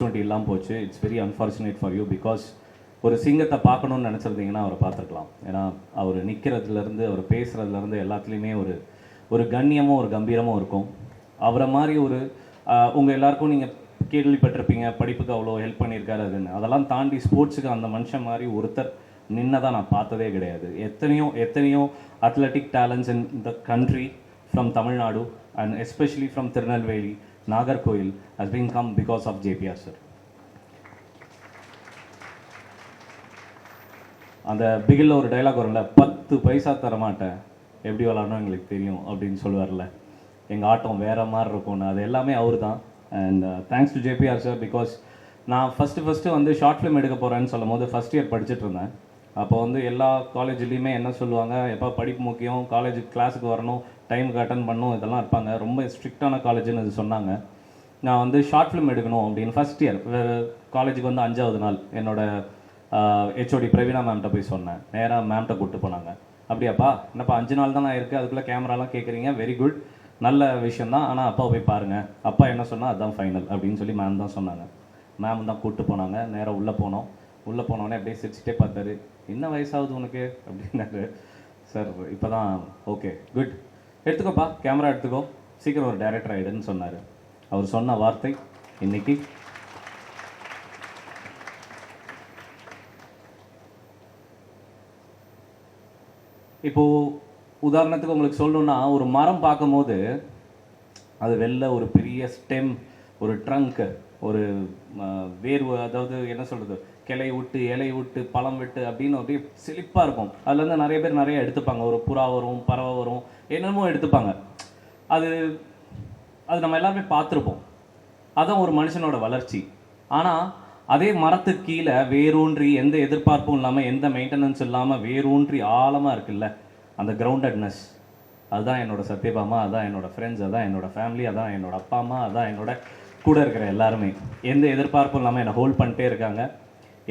Opportunity இல்லாமல் போச்சு. It's very unfortunate for you because ஒரு சிங்கத்தை பார்க்கணுன்னு நினச்சிருந்தீங்கன்னா அவரை பார்த்துருக்கலாம். ஏன்னா அவர் நிற்கிறதுலேருந்து அவர் பேசுகிறதுலேருந்து எல்லாத்துலேயுமே ஒரு ஒரு கண்ணியமும் ஒரு கம்பீரமும் இருக்கும். அவரை மாதிரி ஒரு உங்கள் எல்லாருக்கும் நீங்கள் கேள்விப்பட்டிருப்பீங்க, படிப்புக்கு அவ்வளோ ஹெல்ப் பண்ணியிருக்காரு அதுன்னு. அதெல்லாம் தாண்டி ஸ்போர்ட்ஸுக்கு அந்த மனுஷன் மாதிரி ஒருத்தர் நின்னதான் நான் பார்த்ததே கிடையாது. எத்தனையோ athletic talents in the country from Tamil Nadu and especially from Tirunelveli, Nagarkoil has been come because of JPR sir. அந்த பிகில் ஒரு டைலாக் வரும்ல, 10 பைசா தர மாட்டேன் எப்படி விளாடணும் எங்களுக்கு தெரியும் அப்படின்னு சொல்லுவார்ல. எங்கள் ஆட்டம் வேறு மாதிரி இருக்கும்னு, அது எல்லாமே அவர் தான். And thanks to JPR sir. Because நான் ஃபஸ்ட்டு வந்து ஷார்ட் ஃபிலிம் எடுக்க போகிறேன்னு சொல்லும் போது ஃபஸ்ட் இயர் படிச்சுட்டு இருந்தேன். அப்போ வந்து எல்லா காலேஜ்லேயுமே என்ன சொல்லுவாங்க, எப்போ படிப்பு முக்கியம், காலேஜுக்கு கிளாஸுக்கு வரணும், டைமுக்கு அட்டன் பண்ணணும், இதெல்லாம் இருப்பாங்க. ரொம்ப ஸ்ட்ரிக்டான காலேஜ்னு இது சொன்னாங்க. நான் வந்து ஷார்ட் ஃபிலிம் எடுக்கணும் அப்படின்னு ஃபஸ்ட் இயர் காலேஜுக்கு வந்து 5வது நாள் என்னோட HOD பிரவீனா மேம்கிட்ட போய் சொன்னேன். நேராக மேம்கிட்ட கூப்பிட்டு போனாங்க. அப்படியாப்பா, என்னப்பா 5 நாள் தான் நான் இருக்குது, அதுக்குள்ளே கேமராலாம் கேட்குறீங்க, வெரி குட், நல்ல விஷயம் தான், ஆனால் அப்பாவை போய் பாருங்கள், அப்பா என்ன சொன்னால் அதுதான் ஃபைனல் அப்படின்னு சொல்லி மேம் தான் சொன்னாங்க. மேம் தான் கூப்பிட்டு போனாங்க. நேராக உள்ளே போனோடனே அப்படியே சிரிச்சிட்டே பார்த்தாரு. என்ன வயசாகுது உனக்கு அப்படின்னாரு. சார் இப்போ தான், ஓகே குட், எடுத்துக்கோப்பா கேமரா எடுத்துக்கோ, சீக்கிரம் ஒரு டைரக்டர் ஆகிடுன்னு சொன்னார். அவர் சொன்ன வார்த்தை இன்னைக்கு இப்போது உதாரணத்துக்கு உங்களுக்கு சொல்லணுன்னா, ஒரு மரம் பார்க்கும்போது அது வெளில ஒரு பெரிய ஸ்டெம், ஒரு ட்ரங்க்கு, ஒரு வேர்வு, அதாவது என்ன சொல்கிறது, கிளை விட்டு இலை விட்டு பழம் விட்டு அப்படின்னு அப்படியே செழிப்பாக இருக்கும். அதுலேருந்து நிறைய பேர் நிறைய எடுத்துப்பாங்க. ஒரு புறா வரும், பறவை வரும், என்னென்னமோ எடுத்துப்பாங்க. அது நம்ம எல்லாருமே பார்த்துருப்போம். அதான் ஒரு மனுஷனோட வளர்ச்சி. ஆனால் அதே மரத்துக்கு கீழே வேரூன்றி எந்த எதிர்பார்ப்பும் இல்லாமல், எந்த மெயின்டெனன்ஸ் இல்லாமல் வேரூன்றி ஆழமாக இருக்குல்ல, அந்த கிரவுண்டட்னஸ், அதுதான் என்னோட சத்யபாமா, அதான் என்னோடய ஃப்ரெண்ட்ஸ், அதான் என்னோடய ஃபேமிலி, அதான் என்னோடய அப்பா அம்மா, அதான் என்னோட கூட இருக்கிற எல்லாருமே. எந்த எதிர்பார்ப்பும் இல்லாமல் என்னை ஹோல்ட் பண்ணிட்டே இருக்காங்க.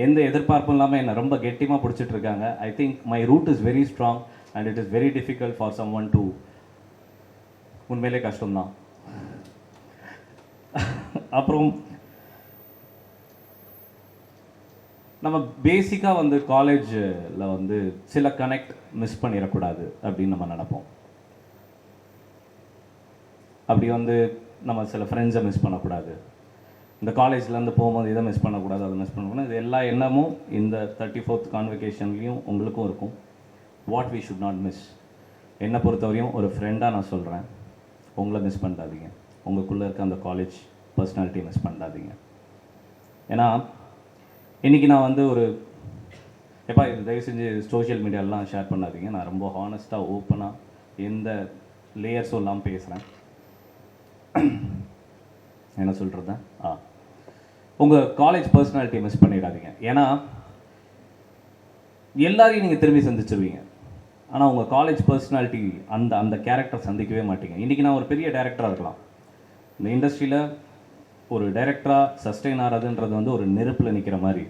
எந்த எதிர்பார்ப்பும் இல்லாமல் என்னை ரொம்ப கெட்டியமாக பிடிச்சிட்டு இருக்காங்க. I think my root is very strong and it is very difficult for someone to. உண்மையிலே கஷ்டம்தான். அப்புறம் நம்ம பேசிக்காக வந்து காலேஜில் வந்து சில கனெக்ட் மிஸ் பண்ணிடக்கூடாது அப்படின்னு நம்ம நினைப்போம். அப்படி வந்து நம்ம சில ஃப்ரெண்ட்ஸை மிஸ் பண்ணக்கூடாது, இந்த காலேஜ்லேருந்து போகும்போது இதை மிஸ் பண்ணக்கூடாது, அதை மிஸ் பண்ணக்கூடாது. இது எல்லா எண்ணமும் இந்த 34th கான்வெகேஷன்லேயும் உங்களுக்கும் இருக்கும். What we should not miss, என்னை பொறுத்தவரையும் ஒரு ஃப்ரெண்டாக நான் சொல்கிறேன், உங்களை மிஸ் பண்ணாதீங்க, உங்களுக்குள்ளே இருக்க அந்த காலேஜ் பர்சனாலிட்டியை மிஸ் பண்ணாதீங்க. ஏன்னா இன்றைக்கி நான் வந்து ஒரு எப்பா தயவு செஞ்சு சோஷியல் மீடியாலலாம் ஷேர் பண்ணாதீங்க, நான் ரொம்ப ஹானஸ்ட்டாக ஓப்பனாக எந்த லேயர்ஸும் இல்லாமல் பேசுகிறேன். என்ன சொல்கிறது, உங்கள் காலேஜ் பர்சனாலிட்டியை மிஸ் பண்ணிடாதீங்க. ஏன்னா எல்லாரையும் நீங்கள் திரும்பி சந்திச்சிருவீங்க, ஆனால் உங்கள் காலேஜ் பர்சனாலிட்டி அந்த கேரக்டர் சந்திக்கவே மாட்டீங்க. இன்றைக்கி நான் ஒரு பெரிய டைரக்டராக இருக்கலாம், இந்த இண்டஸ்ட்ரியில் ஒரு டைரக்டராக சஸ்டெயின் ஆகிறதுன்றது வந்து ஒரு நெருப்பில் நிற்கிற மாதிரி.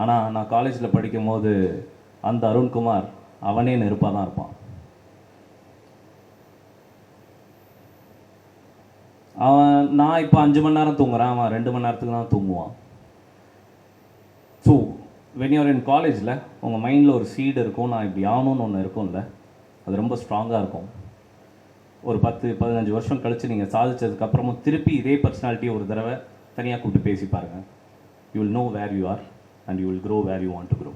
ஆனால் நான் காலேஜில் படிக்கும் போது அந்த அருண்குமார் அவனே நெருப்பாக தான் இருப்பான். நான் இப்போ 5 மணி நேரம் தூங்குறேன், அவன் 2 மணி நேரத்துக்கு தான் தூங்குவான். ஸோ வென் யூர் இன் காலேஜில் உங்கள் மைண்டில் ஒரு சீடு இருக்கும், நான் இப்படி ஆகணும்னு ஒன்று இருக்கும்ல, அது ரொம்ப ஸ்ட்ராங்காக இருக்கும். ஒரு 10-15 வருஷம் கழித்து நீங்கள் சாதிச்சதுக்கப்புறமும் திருப்பி இதே பர்சனாலிட்டியை ஒரு தடவை தனியாக கூப்பிட்டு பேசி பாருங்கள். You will know where you are and you will grow where you want to grow.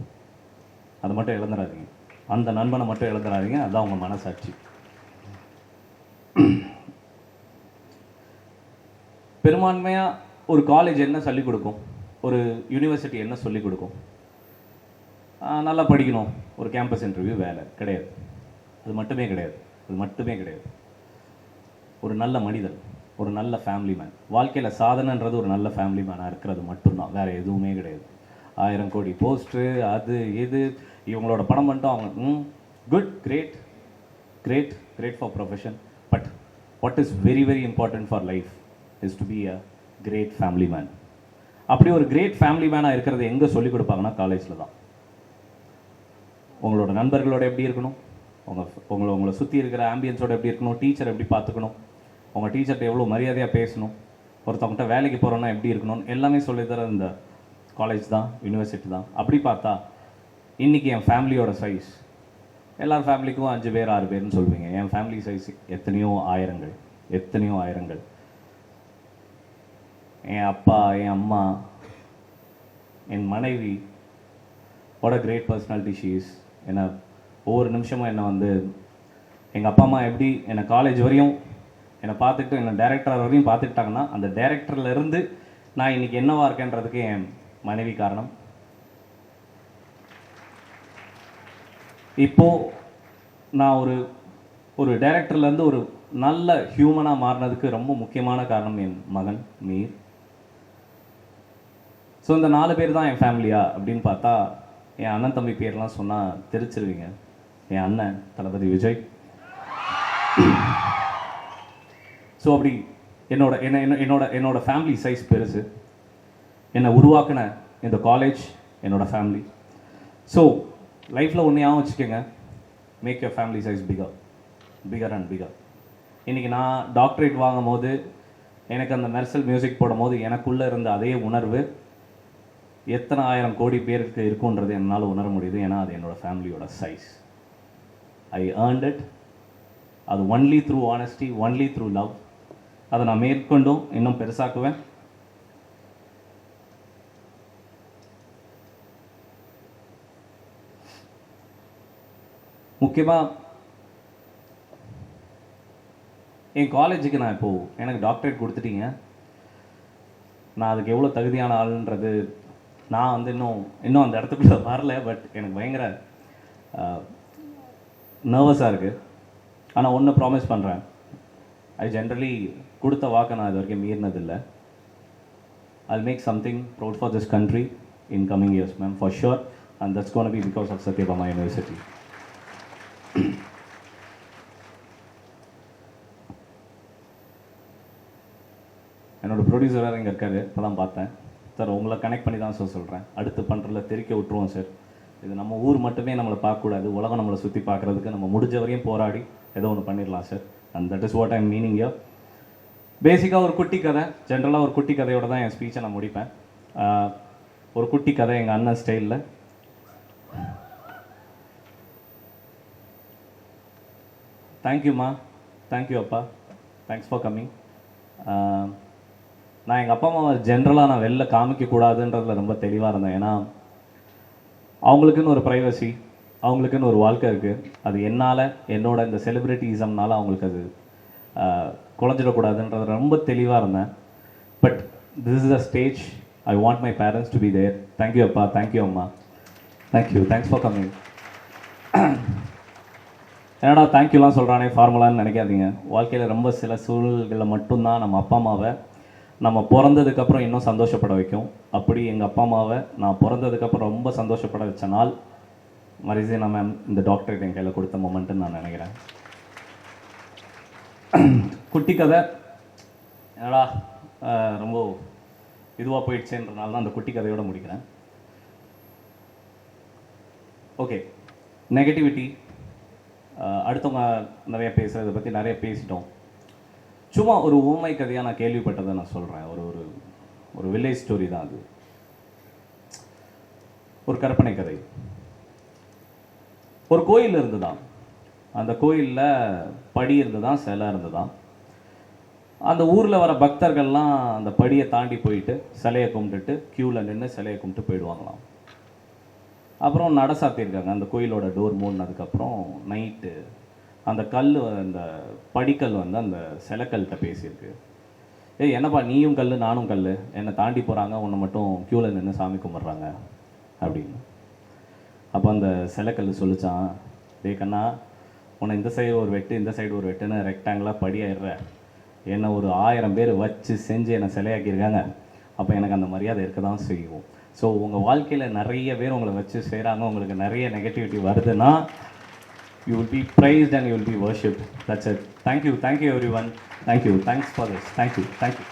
அதை மட்டும் இழந்துடாதீங்க, அந்த நண்பனை மட்டும் இழந்துடாதீங்க, அதுதான் உங்கள் மனசாட்சி. பெரும்பான்மையாக ஒரு காலேஜ் என்ன சொல்லிக் கொடுக்கும், ஒரு யூனிவர்சிட்டி என்ன சொல்லிக் கொடுக்கும், நல்லா படிக்கணும், ஒரு கேம்பஸ் இன்டர்வியூ, வேலை கிடையாது. அது மட்டுமே கிடையாது. ஒரு நல்ல மனிதன், ஒரு நல்ல ஃபேமிலி மேன், வாழ்க்கையில் சாதனைன்றது ஒரு நல்ல ஃபேமிலி மேனாக இருக்கிறது மட்டும்தான், வேறு எதுவுமே கிடையாது. 1000 கோடி போஸ்ட்ரு, அது இது, இவங்களோட படம் மட்டும் அவங்க good, great for profession. But what is very very important for life is to be a great family man. அப்படி ஒரு கிரேட் ஃபேமிலி மேனாக இருக்கிறது எங்கே சொல்லிக் கொடுப்பாங்கன்னா காலேஜில் தான். உங்களோட நண்பர்களோட எப்படி இருக்கணும், உங்களை சுற்றி இருக்கிற ஆம்பியன்ஸோட எப்படி இருக்கணும், டீச்சர் எப்படி பார்த்துக்கணும், உங்கள் டீச்சர்கிட்ட எவ்வளோ மரியாதையாக பேசணும், ஒருத்தவங்ககிட்ட வேலைக்கு போகிறோன்னா எப்படி இருக்கணும்னு எல்லாமே சொல்லி தர இந்த காலேஜ் தான், யூனிவர்சிட்டி தான். அப்படி பார்த்தா இன்றைக்கி என் ஃபேமிலியோட சைஸ், எல்லார் ஃபேமிலிக்கும் 5 பேர் 6 பேர்னு சொல்லுவீங்க. என் ஃபேமிலி சைஸ் எத்தனையோ ஆயிரங்கள். என் அப்பா, என் அம்மா, என் மனைவி, what a great personality she is. என்னை ஒவ்வொரு நிமிஷமும் என்னை வந்து எங்கள் அப்பா அம்மா எப்படி என்னை காலேஜ் வரையும் என்னை பார்த்துக்கிட்டு என்னை டைரக்டர் வரையும் பார்த்துக்கிட்டாங்கன்னா, அந்த டைரக்டர்லேருந்து நான் இன்றைக்கி என்னவா இருக்கேன்றதுக்கு என் மனைவி காரணம். இப்போது நான் ஒரு டைரக்டர்லேருந்து ஒரு நல்ல ஹியூமனாக மாறினதுக்கு ரொம்ப முக்கியமான காரணம் என் மகன் மீர். ஸோ இந்த 4 பேர் தான் என் ஃபேமிலியா அப்படின்னு பார்த்தா, என் அண்ணன் தம்பி பேர்லாம் சொன்னால் தெரிச்சிருவீங்க. என் அண்ணன் தளபதி விஜய். ஸோ அப்படி என்னோட ஃபேமிலி சைஸ் பெருசு. என்னை உருவாக்கின இந்த காலேஜ் என்னோட ஃபேமிலி. ஸோ லைஃப்பில் ஒன்றையாகவும் வச்சுக்கோங்க, make your family size figure and figure. இன்றைக்கி நான் டாக்டரேட் வாங்கும் போது, எனக்கு அந்த மெர்சல் மியூசிக் போடும் போது எனக்குள்ளே இருந்த அதே உணர்வு எத்தனை 1000 கோடி பேருக்கு இருக்குன்றது என்னால் உணர முடியுது. ஏன்னா அது என்னோடய ஃபேமிலியோட சைஸ். I earned it. அது only through honesty, only through love. அதை நான் மேற்கொண்டும் இன்னும் பெருசாக்குவேன். முக்கியமாக என் காலேஜுக்கு நான் இப்போது எனக்கு டாக்டரேட் கொடுத்துட்டீங்க, நான் அதுக்கு எவ்வளோ தகுதியான ஆளுன்றது நான் வந்து இன்னும் அந்த இடத்துக்குள்ள வரல. பட் எனக்கு பயங்கர நர்வஸாக இருக்குது. ஆனால் ஒன்று ப்ராமிஸ் பண்ணுறேன், ஐ ஜென்ரலி கொடுத்த வாக்கை நான் இது வரைக்கும் மீறினதில்லை. I'll make something proud for this country in coming years, ma'am, for sure. And that's going to be because of Satyabama University. என்னோடய ப்ரொடியூசர் வேறு இங்கே இருக்காரு, இப்போ தான் பார்த்தேன். சார் உங்களை கனெக்ட் பண்ணி தான் சார் சொல்கிறேன், அடுத்து பண்ணுறதுல தெரிக்க விட்டுருவோம் சார். இது நம்ம ஊர் மட்டுமே நம்மளை பார்க்கக்கூடாது, உலகம் நம்மளை சுற்றி பார்க்குறதுக்கு நம்ம முடிஞ்ச வரையும் போராடி ஏதோ ஒன்று பண்ணிடலாம் sir. And that is what I am meaning your. பேசிக்காக ஒரு குட்டி கதை, ஜென்ரலாக ஒரு குட்டி கதையோட தான் என் ஸ்பீச்சை நான் முடிப்பேன். ஒரு குட்டி கதை எங்கள் அண்ணன் ஸ்டைலில். தேங்க்யூம்மா, தேங்க்யூ அப்பா, தேங்க்ஸ் ஃபார் கம்மிங். நான் எங்கள் அப்பா அம்மாவை ஜென்ரலாக நான் வெளில காமிக்கக்கூடாதுன்றதில் ரொம்ப தெளிவாக இருந்தேன். ஏன்னா அவங்களுக்குன்னு ஒரு ப்ரைவசி, அவங்களுக்குன்னு ஒரு வாழ்க்கை இருக்குது. அது என்னால், என்னோட இந்த செலிப்ரிட்டிசம்னால அவங்களுக்கு அது குழஞ்சிடக்கூடாதுன்றது ரொம்ப தெளிவாக இருந்தேன். But this is a stage, I want my parents to be there. Thank you அப்பா, தேங்க்யூ அம்மா, தேங்க்யூ, தேங்க்ஸ் ஃபார் கம்மிங். என்னடா தேங்க்யூலாம் சொல்கிறானே ஃபார்முலான்னு நினைக்காதீங்க. வாழ்க்கையில் ரொம்ப சில சூழல்களில் மட்டும்தான் நம்ம அப்பா அம்மாவை நம்ம பிறந்ததுக்கப்புறம் இன்னும் சந்தோஷப்பட வைக்கும். அப்படி எங்கள் அப்பா அம்மாவை நான் பிறந்ததுக்கப்புறம் ரொம்ப சந்தோஷப்பட வச்ச நாள் மரிசீனா மேம் இந்த டாக்டரேட் என் கையில் கொடுத்த மொமெண்ட்டுன்னு நான் நினைக்கிறேன். குட்டி கதை என்னடா ரொம்ப இதுவாக போயிடுச்சேன்றனால தான் அந்த குட்டி கதையோடு முடிக்கிறேன். ஓகே, நெகட்டிவிட்டி அடுத்தவங்க நிறைய பேசுகிறத பற்றி நிறைய பேசிட்டோம். சும்மா ஒரு ஊமை கதையாக நான் கேள்விப்பட்டதை நான் சொல்கிறேன். ஒரு வில்லேஜ் ஸ்டோரி தான் அது, ஒரு கற்பனை கதை. ஒரு கோயில் இருந்துதான், அந்த கோயிலில் படி இருந்துதான், சிலை இருந்துதான். அந்த ஊரில் வர பக்தர்கள்லாம் அந்த படியை தாண்டி போயிட்டு சிலையை கும்பிட்டுட்டு க்யூவில் நின்று சிலையை கும்பிட்டு போயிடுவாங்களாம். அப்புறம் நட சாத்தியிருக்காங்க. அந்த கோயிலோட டோர் மூடினதுக்கப்புறம் நைட்டு அந்த கல், அந்த படிக்கல் வந்து அந்த சிலைக்கல்கிட்ட பேசியிருக்கு, ஏய் என்னப்பா நீயும் கல் நானும் கல், என்னை தாண்டி போகிறாங்க, உன்னை மட்டும் க்யூவில் நின்று சாமி கும்பிட்றாங்க அப்படின்னு. அப்போ அந்த சிலைக்கல் சொல்லிச்சான், டே கண்ணா, உன்னை இந்த சைடு ஒரு வெட்டு இந்த சைடு ஒரு வெட்டுன்னு ரெக்டாங்கிளாக படியாயிடுற, என்னை ஒரு 1000 பேர் வச்சு செஞ்சு என்னை சிலையாக்கியிருக்காங்க, அப்போ எனக்கு அந்த மரியாதை இருக்க தான் செய்யும். ஸோ உங்கள் வாழ்க்கையில் நிறைய பேர் உங்களை வச்சு செய்கிறாங்க, உங்களுக்கு நிறைய நெகட்டிவிட்டி வருதுன்னா, you will be praised and you will be worshipped. That's it. Thank you everyone. Thank you. Thanks for this. Thank you.